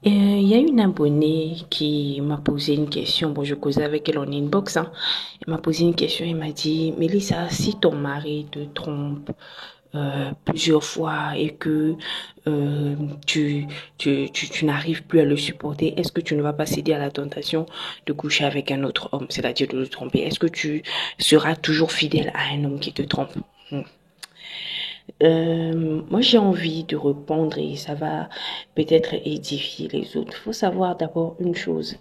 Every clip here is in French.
Il y a une abonnée qui m'a posé une question. Bon, je causais avec elle en inbox, hein. Elle m'a posé une question. Elle m'a dit, Mélissa, si ton mari te trompe plusieurs fois et que euh, tu, tu n'arrives plus à le supporter, est-ce que tu ne vas pas céder à la tentation de coucher avec un autre homme, c'est-à-dire de le tromper? Est-ce que tu seras toujours fidèle à un homme qui te trompe? Hmm. Moi, j'ai envie de répondre et ça va peut-être édifier les autres. Il faut savoir d'abord une chose.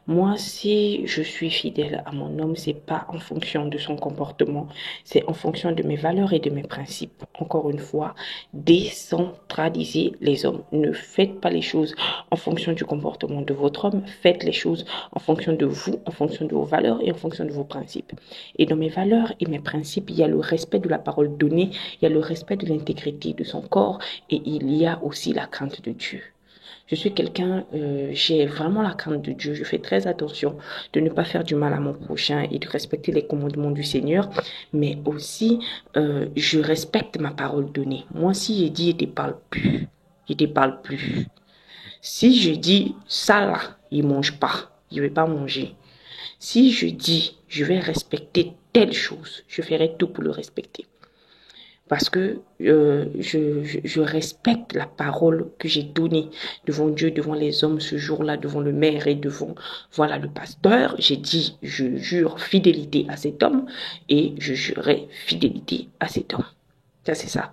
Moi, si je suis fidèle à mon homme, c'est pas en fonction de son comportement, c'est en fonction de mes valeurs et de mes principes. Encore une fois, décentralisez les hommes. Ne faites pas les choses en fonction du comportement de votre homme. Faites les choses en fonction de vous, en fonction de vos valeurs et en fonction de vos principes. Et dans mes valeurs et mes principes, il y a le respect de la parole donnée, il y a le respect de l'intégrité de son corps et il y a aussi la crainte de Dieu. Je suis quelqu'un, j'ai vraiment la crainte de Dieu. Je fais très attention de ne pas faire du mal à mon prochain et de respecter les commandements du Seigneur. Mais aussi, je respecte ma parole donnée. Moi, si j'ai dit, je ne te parle plus. Je ne te parle plus. Si je dis, ça là, il ne mange pas. Je ne vais pas manger. Si je dis, je vais respecter telle chose, je ferai tout pour le respecter. Parce que je respecte la parole que j'ai donnée devant Dieu, devant les hommes ce jour-là, devant le maire et devant, voilà, le pasteur. J'ai dit, je jure fidélité à cet homme et je jurerai fidélité à cet homme. Ça, c'est ça.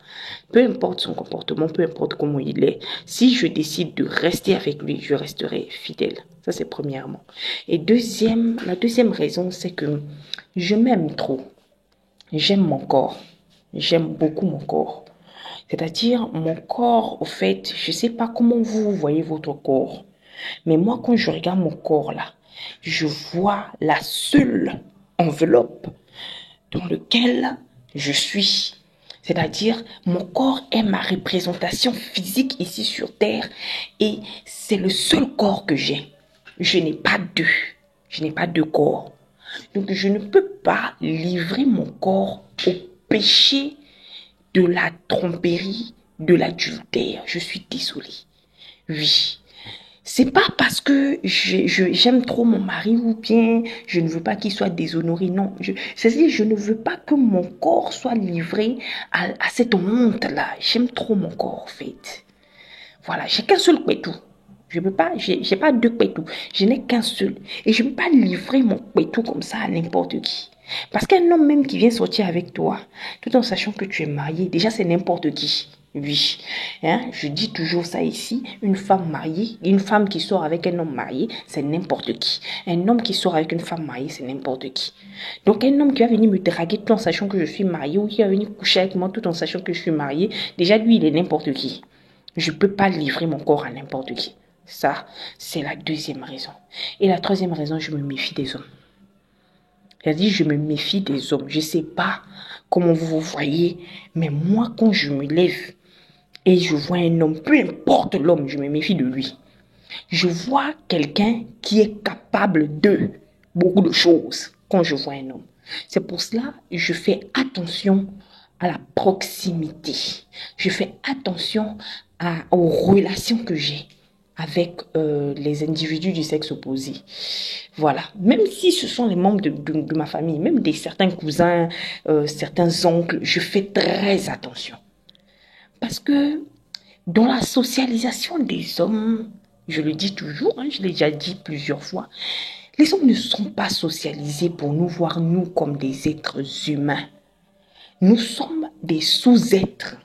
Peu importe son comportement, peu importe comment il est, si je décide de rester avec lui, je resterai fidèle. Ça, c'est premièrement. Et la deuxième raison, c'est que je m'aime trop. J'aime mon corps. J'aime beaucoup mon corps. C'est-à-dire, mon corps, au fait, je ne sais pas comment vous voyez votre corps. Mais moi, quand je regarde mon corps là, je vois la seule enveloppe dans laquelle je suis. C'est-à-dire, mon corps est ma représentation physique ici sur Terre et c'est le seul corps que j'ai. Je n'ai pas deux. Je n'ai pas deux corps. Donc, je ne peux pas livrer mon corps au péché de la tromperie, de l'adultère. Je suis désolée. Oui. C'est pas parce que j'aime trop mon mari ou bien je ne veux pas qu'il soit déshonoré. Non. C'est-à-dire, je ne veux pas que mon corps soit livré à cette honte-là. J'aime trop mon corps, en fait. Voilà. J'ai qu'un seul pétou. Je peux pas, j'ai pas deux pétous. Je n'ai qu'un seul. Et je ne peux pas livrer mon pétou comme ça à n'importe qui. Parce qu'un homme même qui vient sortir avec toi, tout en sachant que tu es marié, déjà c'est n'importe qui. Oui, hein, je dis toujours ça ici, une femme mariée, une femme qui sort avec un homme marié, c'est n'importe qui. Un homme qui sort avec une femme mariée, c'est n'importe qui. Donc un homme qui va venir me draguer tout en sachant que je suis mariée ou qui va venir coucher avec moi tout en sachant que je suis mariée, déjà lui il est n'importe qui. Je ne peux pas livrer mon corps à n'importe qui. Ça, c'est la deuxième raison. Et la troisième raison, je me méfie des hommes. C'est-à-dire, je me méfie des hommes. Je ne sais pas comment vous vous voyez, mais moi, quand je me lève et je vois un homme, peu importe l'homme, je me méfie de lui. Je vois quelqu'un qui est capable de beaucoup de choses quand je vois un homme. C'est pour cela que je fais attention à la proximité. Je fais attention aux relations que j'ai avec les individus du sexe opposé. Voilà. Même si ce sont les membres de ma famille, même certains cousins, certains oncles, je fais très attention. Parce que dans la socialisation des hommes, je le dis toujours, hein, je l'ai déjà dit plusieurs fois, les hommes ne sont pas socialisés pour nous voir, nous, comme des êtres humains. Nous sommes des sous-êtres.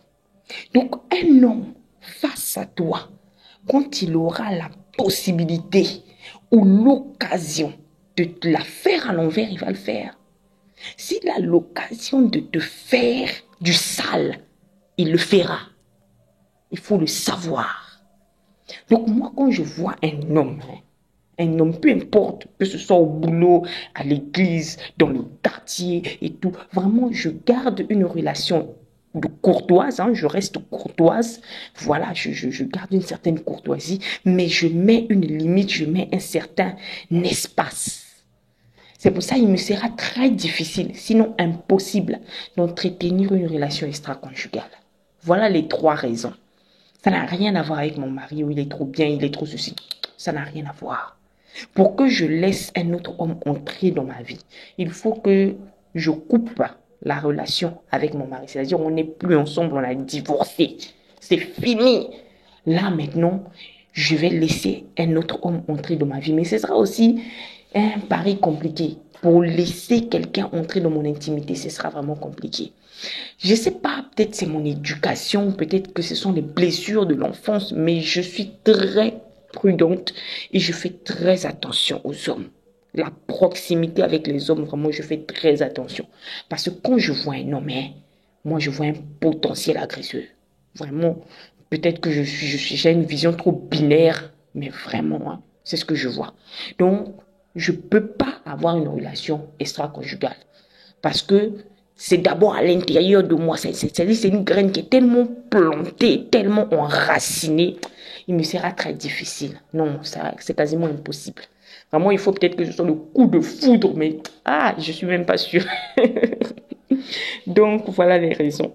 Donc, un homme face à toi, quand il aura la possibilité ou l'occasion de te la faire à l'envers, il va le faire. S'il a l'occasion de te faire du sale, il le fera. Il faut le savoir. Donc moi, quand je vois un homme, peu importe, que ce soit au boulot, à l'église, dans le quartier et tout, vraiment, je garde une relation de courtoise, hein, je reste courtoise, voilà, je garde une certaine courtoisie, mais je mets une limite, je mets un certain espace. C'est pour ça qu'il me sera très difficile, sinon impossible, d'entretenir une relation extra-conjugale. Voilà les trois raisons. Ça n'a rien à voir avec mon mari où il est trop bien, il est trop ceci. Ça n'a rien à voir. Pour que je laisse un autre homme entrer dans ma vie, il faut que je coupe la relation avec mon mari. C'est-à-dire, on n'est plus ensemble, on a divorcé. C'est fini. Là, maintenant, je vais laisser un autre homme entrer dans ma vie. Mais ce sera aussi un pari compliqué. Pour laisser quelqu'un entrer dans mon intimité, ce sera vraiment compliqué. Je ne sais pas, peut-être c'est mon éducation, peut-être que ce sont les blessures de l'enfance, mais je suis très prudente et je fais très attention aux hommes. La proximité avec les hommes, vraiment, je fais très attention. Parce que quand je vois un homme, hein, moi, je vois un potentiel agresseur. Vraiment, peut-être que j'ai une vision trop binaire, mais vraiment, hein, c'est ce que je vois. Donc, je ne peux pas avoir une relation extra-conjugale. Parce que c'est d'abord à l'intérieur de moi. C'est une graine qui est tellement plantée, tellement enracinée. Il me sera très difficile. Non, c'est quasiment impossible. Vraiment, il faut peut-être que ce soit le coup de foudre, mais je suis même pas sûre. Donc, voilà les raisons.